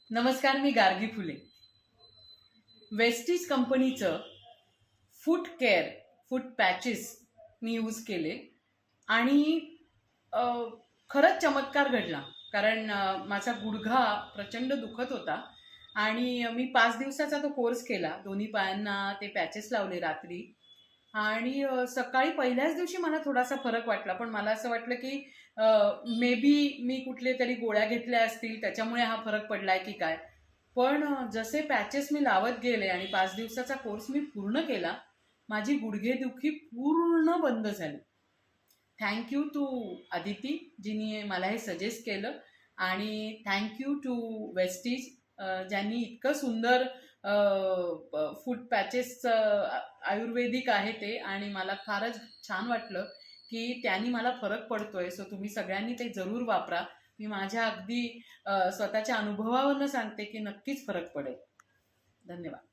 नमस्कार, मी गार्गी फुले. वेस्टीज कंपनीचं फूट केअर फूट पॅचेस मी यूज केले आणि अ, खरंच चमत्कार घडला. कारण माझा गुडघा प्रचंड दुखत होता आणि मी 5 दिवसाचा तो कोर्स केला. दोन्ही पायांना ते पॅचेस लावले रात्री आणि सकाळी पहिल्याच दिवशी मला थोडासा फरक वाटला. पण मला असं वाटलं की मे बी मी कुठले तरी गोळ्या घेतल्या असतील त्याच्यामुळे हा फरक पडलाय की काय. पण जसे पॅचेस मी लावत गेले आणि 5 दिवसाचा कोर्स मी पूर्ण केला, माझी गुडघेदुखी पूर्ण बंद झाली. थँक यू टू अदिती, जिने मला हे सजेस्ट केलं. आणि थँक यू टू वेस्टीज, ज्यांनी इतकं सुंदर फूड पॅचेसचं आयुर्वेदिक आहे ते आणि मला फारच छान वाटलं की त्यांनी मला फरक पडतोय. सो तुम्ही सगळ्यांनी ते जरूर वापरा. मी माझ्या अगदी स्वतःच्या अनुभवावरनं सांगते की नक्कीच फरक पडेल. धन्यवाद.